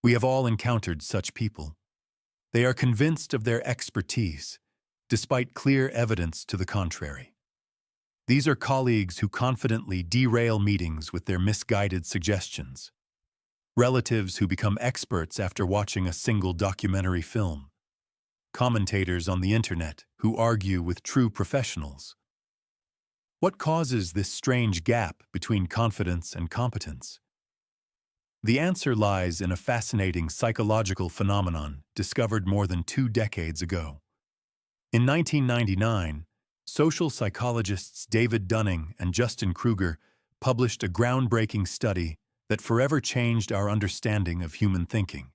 We have all encountered such people. They are convinced of their expertise, despite clear evidence to the contrary. These are colleagues who confidently derail meetings with their misguided suggestions. Relatives who become experts after watching a single documentary film. Commentators on the internet who argue with true professionals. What causes this strange gap between confidence and competence? The answer lies in a fascinating psychological phenomenon discovered more than 2 decades ago. In 1999, social psychologists David Dunning and Dunning-Kruger published a groundbreaking study that forever changed our understanding of human thinking.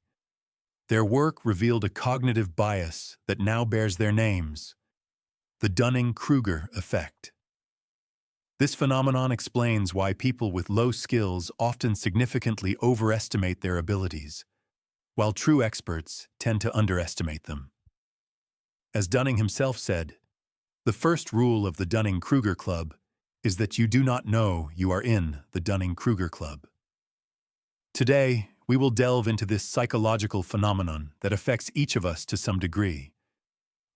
Their work revealed a cognitive bias that now bears their names: the Dunning-Kruger effect. This phenomenon explains why people with low skills often significantly overestimate their abilities, while true experts tend to underestimate them. As Dunning himself said, the first rule of the Dunning-Kruger Club is that you do not know you are in the Dunning-Kruger Club. Today, we will delve into this psychological phenomenon that affects each of us to some degree.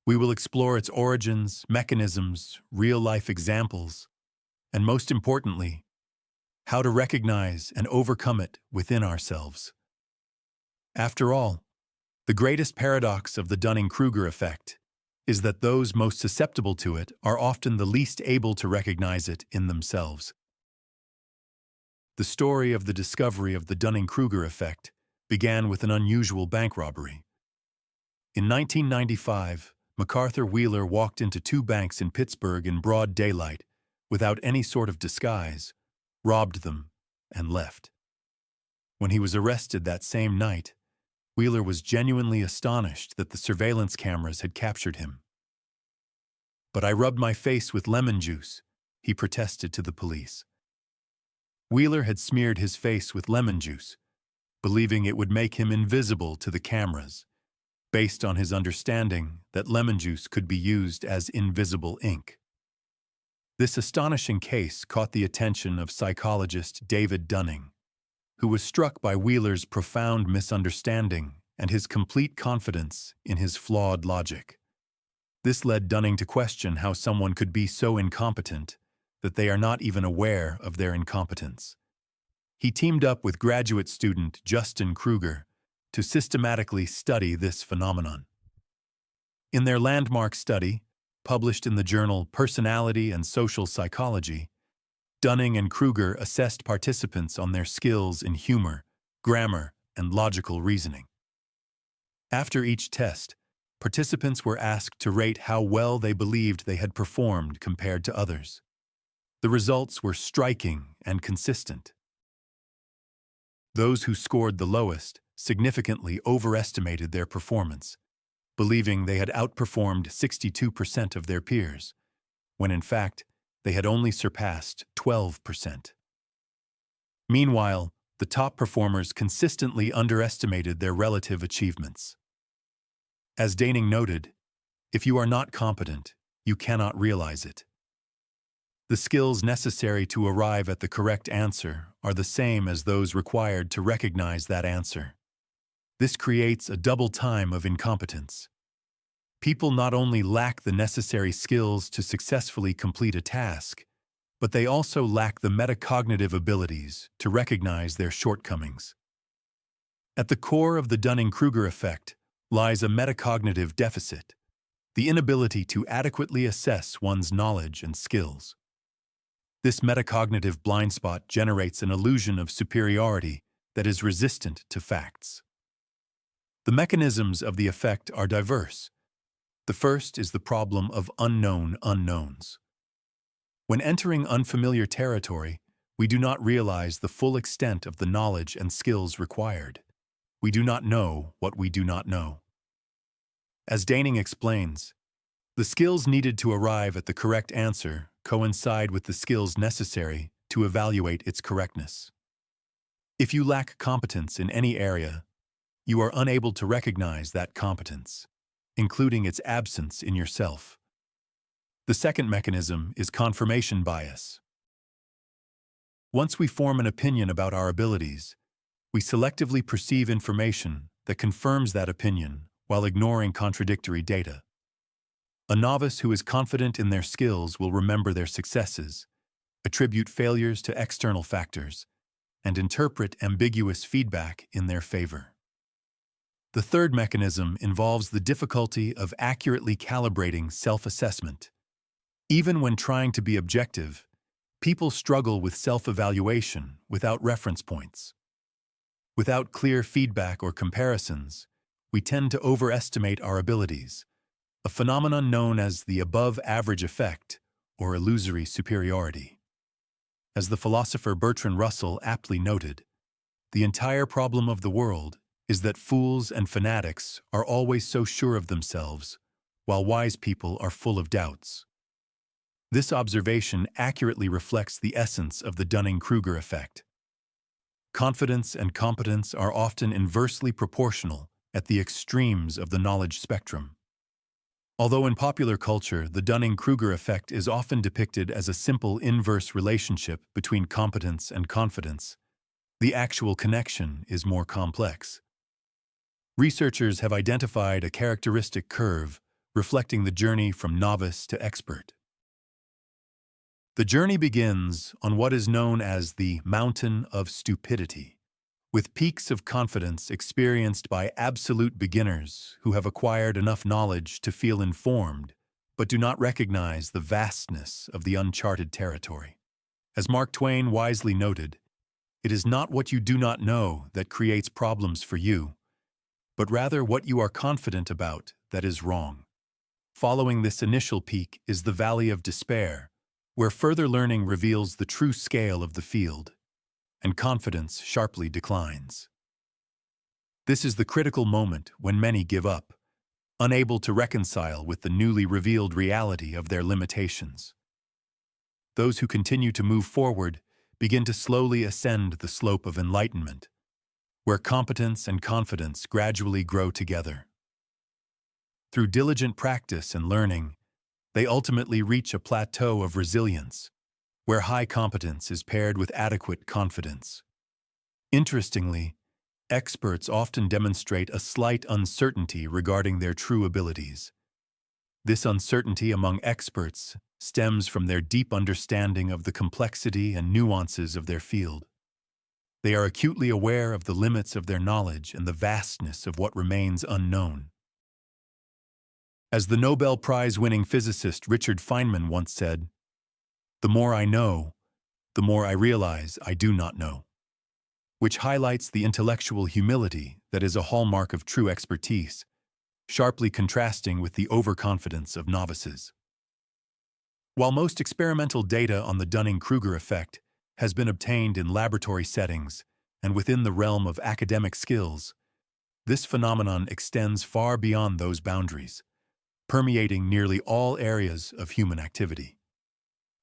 We will explore its origins, mechanisms, real-life examples, and most importantly, how to recognize and overcome it within ourselves. After all, the greatest paradox of the Dunning-Kruger effect is that those most susceptible to it are often the least able to recognize it in themselves. The story of the discovery of the Dunning-Kruger effect began with an unusual bank robbery. In 1995, MacArthur Wheeler walked into 2 banks in Pittsburgh in broad daylight, without any sort of disguise, robbed them, and left. When he was arrested that same night, Wheeler was genuinely astonished that the surveillance cameras had captured him. "But I rubbed my face with lemon juice," he protested to the police. Wheeler had smeared his face with lemon juice, believing it would make him invisible to the cameras, based on his understanding that lemon juice could be used as invisible ink. This astonishing case caught the attention of psychologist David Dunning, who was struck by Wheeler's profound misunderstanding and his complete confidence in his flawed logic. This led Dunning to question how someone could be so incompetent that they are not even aware of their incompetence. He teamed up with graduate student Dunning-Kruger to systematically study this phenomenon. In their landmark study, published in the journal Personality and Social Psychology, Dunning and Kruger assessed participants on their skills in humor, grammar, and logical reasoning. After each test, participants were asked to rate how well they believed they had performed compared to others. The results were striking and consistent. Those who scored the lowest significantly overestimated their performance, believing they had outperformed 62% of their peers, when in fact, they had only surpassed 12%. Meanwhile, the top performers consistently underestimated their relative achievements. As Dunning noted, if you are not competent, you cannot realize it. The skills necessary to arrive at the correct answer are the same as those required to recognize that answer. This creates a double time of incompetence. People not only lack the necessary skills to successfully complete a task, but they also lack the metacognitive abilities to recognize their shortcomings. At the core of the Dunning-Kruger effect lies a metacognitive deficit, the inability to adequately assess one's knowledge and skills. This metacognitive blind spot generates an illusion of superiority that is resistant to facts. The mechanisms of the effect are diverse. The first is the problem of unknown unknowns. When entering unfamiliar territory, we do not realize the full extent of the knowledge and skills required. We do not know what we do not know. As Dunning explains, the skills needed to arrive at the correct answer coincide with the skills necessary to evaluate its correctness. If you lack competence in any area, you are unable to recognize that competence, including its absence in yourself. The second mechanism is confirmation bias. Once we form an opinion about our abilities, We selectively perceive information that confirms that opinion while ignoring contradictory data. A novice who is confident in their skills will remember their successes, attribute failures to external factors, and interpret ambiguous feedback in their favor. The third mechanism involves the difficulty of accurately calibrating self-assessment. Even when trying to be objective, people struggle with self-evaluation without reference points. Without clear feedback or comparisons, we tend to overestimate our abilities, a phenomenon known as the above-average effect or illusory superiority. As the philosopher Bertrand Russell aptly noted, the entire problem of the world is that fools and fanatics are always so sure of themselves, while wise people are full of doubts. This observation accurately reflects the essence of the Dunning-Kruger effect. Confidence and competence are often inversely proportional at the extremes of the knowledge spectrum. Although in popular culture, the Dunning-Kruger effect is often depicted as a simple inverse relationship between competence and confidence, the actual connection is more complex. Researchers have identified a characteristic curve reflecting the journey from novice to expert. The journey begins on what is known as the mountain of stupidity, with peaks of confidence experienced by absolute beginners who have acquired enough knowledge to feel informed, but do not recognize the vastness of the uncharted territory. As Mark Twain wisely noted, it is not what you do not know that creates problems for you, but rather what you are confident about that is wrong. Following this initial peak is the valley of despair, where further learning reveals the true scale of the field, and confidence sharply declines. This is the critical moment when many give up, unable to reconcile with the newly revealed reality of their limitations. Those who continue to move forward begin to slowly ascend the slope of enlightenment, where competence and confidence gradually grow together. Through diligent practice and learning, they ultimately reach a plateau of resilience, where high competence is paired with adequate confidence. Interestingly, experts often demonstrate a slight uncertainty regarding their true abilities. This uncertainty among experts stems from their deep understanding of the complexity and nuances of their field. They are acutely aware of the limits of their knowledge and the vastness of what remains unknown. As the Nobel Prize-winning physicist Richard Feynman once said, "The more I know, the more I realize I do not know," which highlights the intellectual humility that is a hallmark of true expertise, sharply contrasting with the overconfidence of novices. While most experimental data on the Dunning-Kruger effect has been obtained in laboratory settings and within the realm of academic skills, this phenomenon extends far beyond those boundaries, permeating nearly all areas of human activity.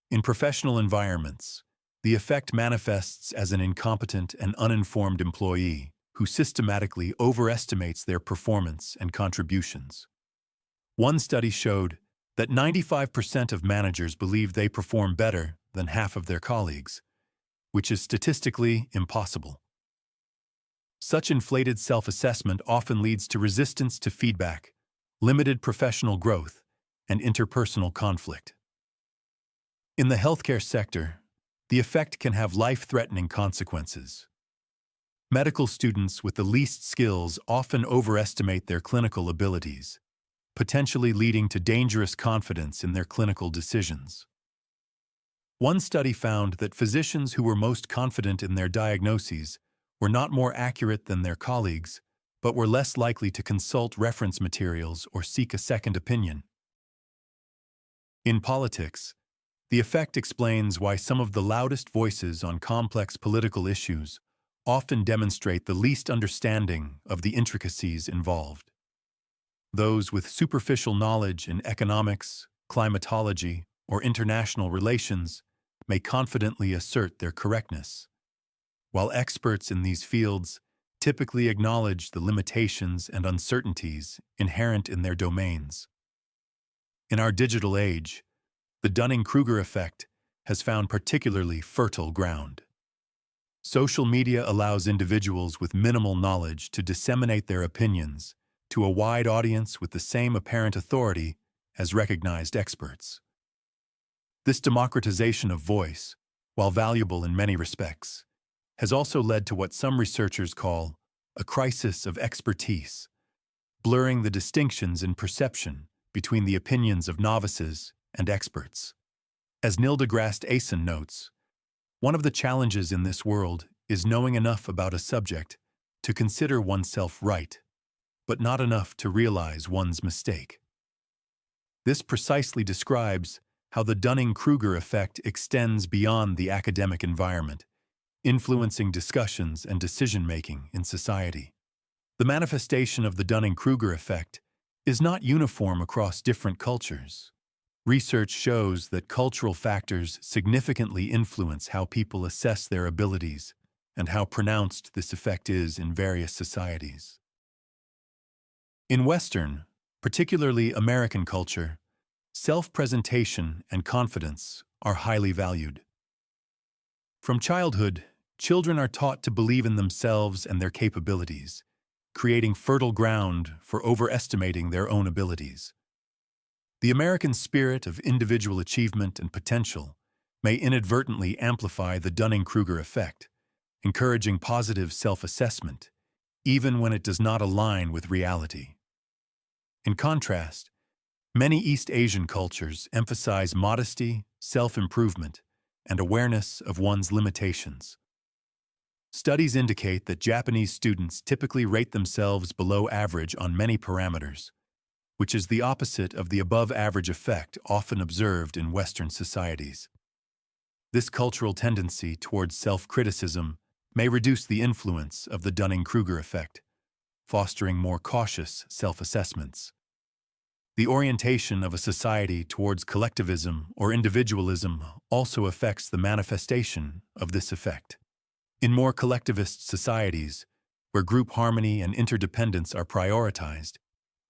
In professional environments, the effect manifests as an incompetent and uninformed employee who systematically overestimates their performance and contributions. One study showed that 95% of managers believe they perform better than half of their colleagues, which is statistically impossible. Such inflated self-assessment often leads to resistance to feedback, limited professional growth, and interpersonal conflict. In the healthcare sector, the effect can have life-threatening consequences. Medical students with the least skills often overestimate their clinical abilities, potentially leading to dangerous confidence in their clinical decisions. One study found that physicians who were most confident in their diagnoses were not more accurate than their colleagues, but were less likely to consult reference materials or seek a second opinion. In politics, the effect explains why some of the loudest voices on complex political issues often demonstrate the least understanding of the intricacies involved. Those with superficial knowledge in economics, climatology, or international relations may confidently assert their correctness, while experts in these fields typically acknowledge the limitations and uncertainties inherent in their domains. In our digital age, the Dunning-Kruger effect has found particularly fertile ground. Social media allows individuals with minimal knowledge to disseminate their opinions to a wide audience with the same apparent authority as recognized experts. This democratization of voice, while valuable in many respects, has also led to what some researchers call a crisis of expertise, blurring the distinctions in perception between the opinions of novices and experts. As Neil deGrasse Tyson notes, one of the challenges in this world is knowing enough about a subject to consider oneself right, but not enough to realize one's mistake. This precisely describes how the Dunning-Kruger effect extends beyond the academic environment, influencing discussions and decision-making in society. The manifestation of the Dunning-Kruger effect is not uniform across different cultures. Research shows that cultural factors significantly influence how people assess their abilities and how pronounced this effect is in various societies. In Western, particularly American culture, self-presentation and confidence are highly valued. From childhood, children are taught to believe in themselves and their capabilities, creating fertile ground for overestimating their own abilities. The American spirit of individual achievement and potential may inadvertently amplify the Dunning-Kruger effect, encouraging positive self-assessment, even when it does not align with reality. In contrast, many East Asian cultures emphasize modesty, self-improvement, and awareness of one's limitations. Studies indicate that Japanese students typically rate themselves below average on many parameters, which is the opposite of the above-average effect often observed in Western societies. This cultural tendency towards self-criticism may reduce the influence of the Dunning-Kruger effect, fostering more cautious self-assessments. The orientation of a society towards collectivism or individualism also affects the manifestation of this effect. In more collectivist societies, where group harmony and interdependence are prioritized,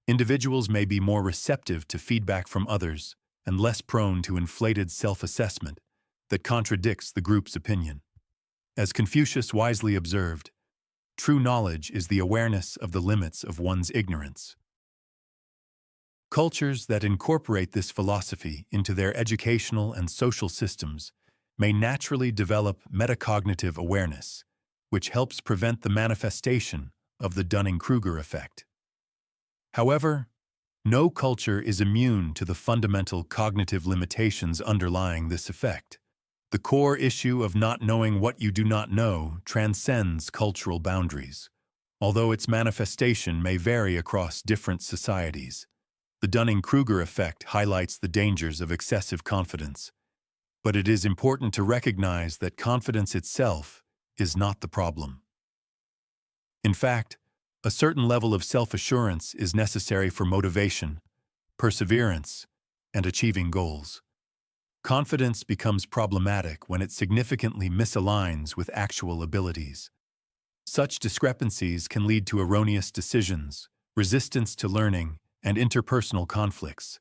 individuals may be more receptive to feedback from others and less prone to inflated self-assessment that contradicts the group's opinion. As Confucius wisely observed, true knowledge is the awareness of the limits of one's ignorance. Cultures that incorporate this philosophy into their educational and social systems may naturally develop metacognitive awareness, which helps prevent the manifestation of the Dunning-Kruger effect. However, no culture is immune to the fundamental cognitive limitations underlying this effect. The core issue of not knowing what you do not know transcends cultural boundaries, although its manifestation may vary across different societies. The Dunning-Kruger effect highlights the dangers of excessive confidence, but it is important to recognize that confidence itself is not the problem. In fact, a certain level of self-assurance is necessary for motivation, perseverance, and achieving goals. Confidence becomes problematic when it significantly misaligns with actual abilities. Such discrepancies can lead to erroneous decisions, resistance to learning, and interpersonal conflicts.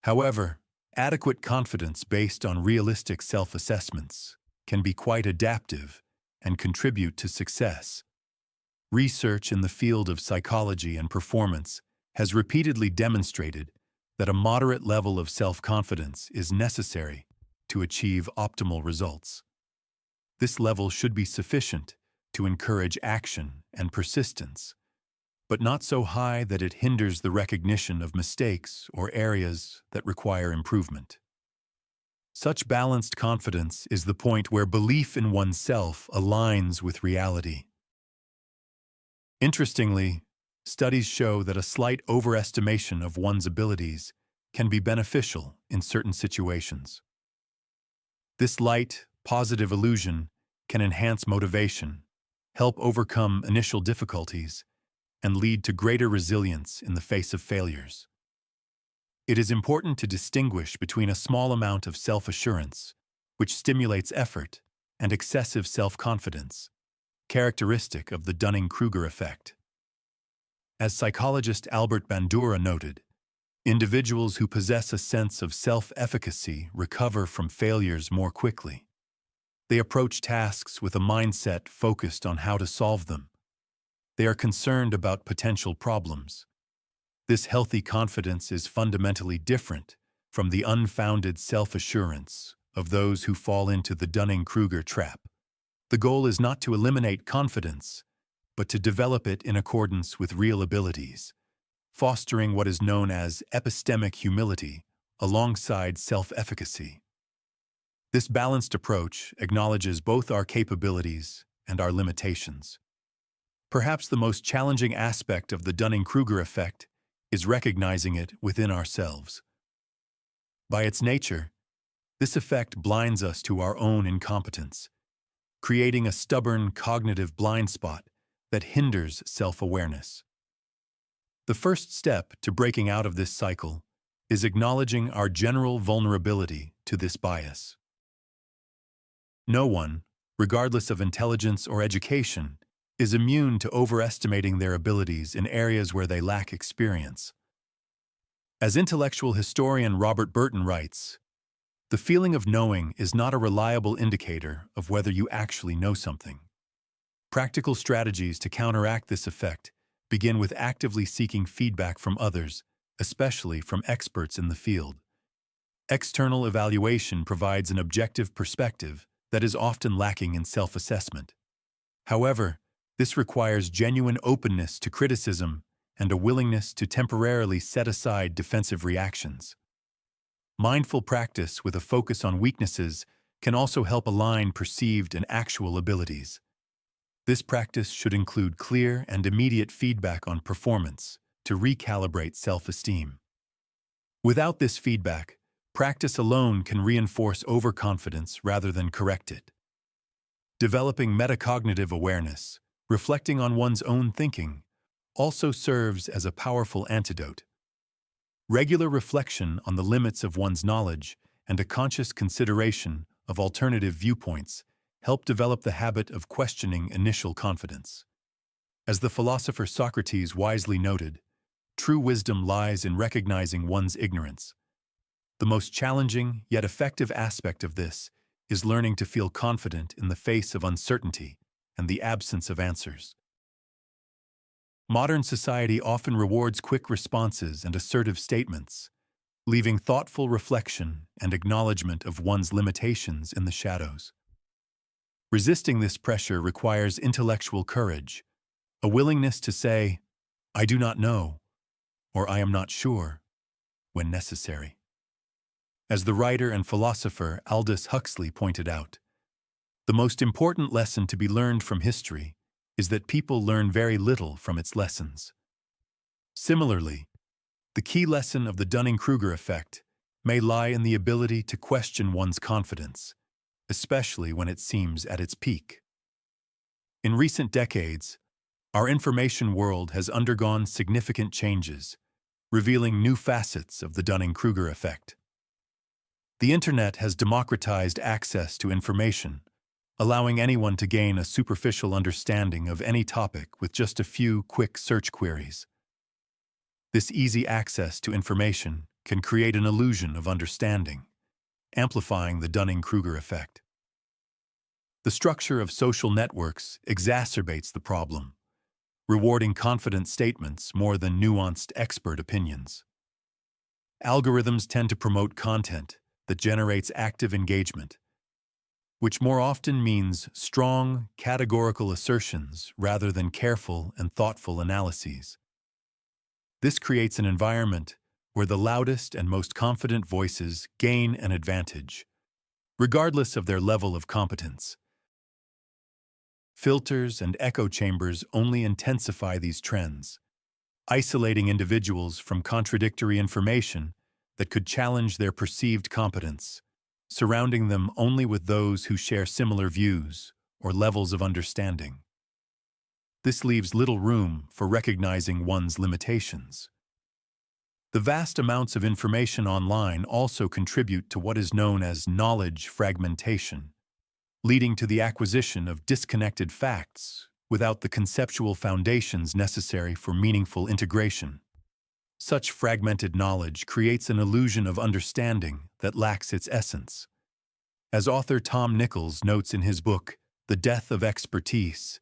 However, adequate confidence based on realistic self-assessments can be quite adaptive and contribute to success. Research in the field of psychology and performance has repeatedly demonstrated that a moderate level of self-confidence is necessary to achieve optimal results. This level should be sufficient to encourage action and persistence, but not so high that it hinders the recognition of mistakes or areas that require improvement. Such balanced confidence is the point where belief in oneself aligns with reality. Interestingly, studies show that a slight overestimation of one's abilities can be beneficial in certain situations. This light, positive illusion can enhance motivation, help overcome initial difficulties, and lead to greater resilience in the face of failures. It is important to distinguish between a small amount of self-assurance, which stimulates effort, and excessive self-confidence, characteristic of the Dunning-Kruger effect. As psychologist Albert Bandura noted, individuals who possess a sense of self-efficacy recover from failures more quickly. They approach tasks with a mindset focused on how to solve them. They are concerned about potential problems. This healthy confidence is fundamentally different from the unfounded self-assurance of those who fall into the Dunning-Kruger trap. The goal is not to eliminate confidence, but to develop it in accordance with real abilities, fostering what is known as epistemic humility alongside self-efficacy. This balanced approach acknowledges both our capabilities and our limitations. Perhaps the most challenging aspect of the Dunning-Kruger effect is recognizing it within ourselves. By its nature, this effect blinds us to our own incompetence, creating a stubborn cognitive blind spot that hinders self-awareness. The first step to breaking out of this cycle is acknowledging our general vulnerability to this bias. No one, regardless of intelligence or education, is immune to overestimating their abilities in areas where they lack experience. As intellectual historian Robert Burton writes, "The feeling of knowing is not a reliable indicator of whether you actually know something." Practical strategies to counteract this effect begin with actively seeking feedback from others, especially from experts in the field. External evaluation provides an objective perspective that is often lacking in self-assessment. However, this requires genuine openness to criticism and a willingness to temporarily set aside defensive reactions. Mindful practice with a focus on weaknesses can also help align perceived and actual abilities. This practice should include clear and immediate feedback on performance to recalibrate self-esteem. Without this feedback, practice alone can reinforce overconfidence rather than correct it. Developing metacognitive awareness, reflecting on one's own thinking, also serves as a powerful antidote. Regular reflection on the limits of one's knowledge and a conscious consideration of alternative viewpoints help develop the habit of questioning initial confidence. As the philosopher Socrates wisely noted, true wisdom lies in recognizing one's ignorance. The most challenging yet effective aspect of this is learning to feel confident in the face of uncertainty and the absence of answers. Modern society often rewards quick responses and assertive statements, leaving thoughtful reflection and acknowledgement of one's limitations in the shadows. Resisting this pressure requires intellectual courage, a willingness to say, "I do not know," or "I am not sure," when necessary. As the writer and philosopher Aldous Huxley pointed out, the most important lesson to be learned from history is that people learn very little from its lessons. Similarly, the key lesson of the Dunning-Kruger effect may lie in the ability to question one's confidence, especially when it seems at its peak. In recent decades, our information world has undergone significant changes, revealing new facets of the Dunning-Kruger effect. The Internet has democratized access to information, allowing anyone to gain a superficial understanding of any topic with just a few quick search queries. This easy access to information can create an illusion of understanding, amplifying the Dunning-Kruger effect. The structure of social networks exacerbates the problem, rewarding confident statements more than nuanced expert opinions. Algorithms tend to promote content that generates active engagement, which more often means strong, categorical assertions rather than careful and thoughtful analyses. This creates an environment where the loudest and most confident voices gain an advantage, regardless of their level of competence. Filters and echo chambers only intensify these trends, isolating individuals from contradictory information that could challenge their perceived competence, surrounding them only with those who share similar views or levels of understanding. This leaves little room for recognizing one's limitations. The vast amounts of information online also contribute to what is known as knowledge fragmentation, leading to the acquisition of disconnected facts without the conceptual foundations necessary for meaningful integration. Such fragmented knowledge creates an illusion of understanding that lacks its essence. As author Tom Nichols notes in his book, The Death of Expertise,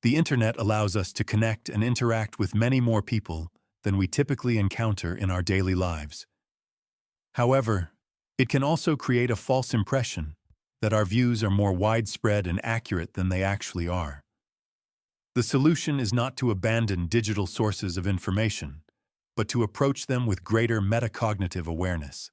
the internet allows us to connect and interact with many more people than we typically encounter in our daily lives. However, it can also create a false impression that our views are more widespread and accurate than they actually are. The solution is not to abandon digital sources of information, but to approach them with greater metacognitive awareness.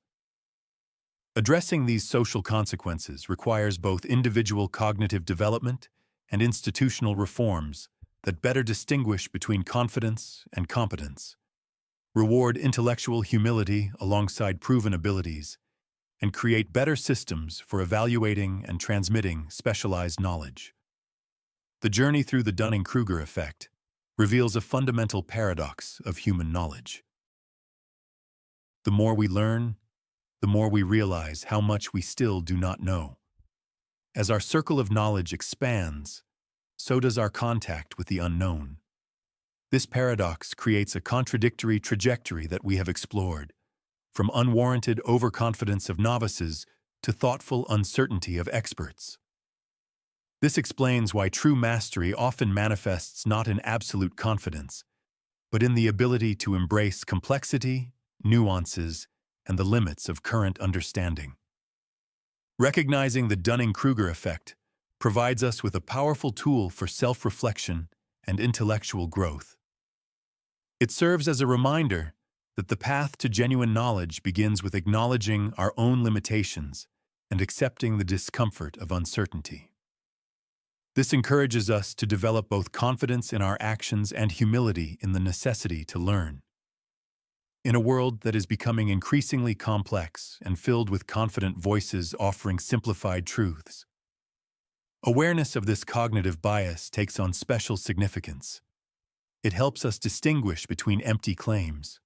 Addressing these social consequences requires both individual cognitive development and institutional reforms that better distinguish between confidence and competence, reward intellectual humility alongside proven abilities, and create better systems for evaluating and transmitting specialized knowledge. The journey through the Dunning-Kruger effect reveals a fundamental paradox of human knowledge. The more we learn, the more we realize how much we still do not know. As our circle of knowledge expands, so does our contact with the unknown. This paradox creates a contradictory trajectory that we have explored, from unwarranted overconfidence of novices to thoughtful uncertainty of experts. This explains why true mastery often manifests not in absolute confidence, but in the ability to embrace complexity, nuances, and the limits of current understanding. Recognizing the Dunning-Kruger effect provides us with a powerful tool for self-reflection and intellectual growth. It serves as a reminder that the path to genuine knowledge begins with acknowledging our own limitations and accepting the discomfort of uncertainty. This encourages us to develop both confidence in our actions and humility in the necessity to learn. In a world that is becoming increasingly complex and filled with confident voices offering simplified truths, awareness of this cognitive bias takes on special significance. It helps us distinguish between empty claims,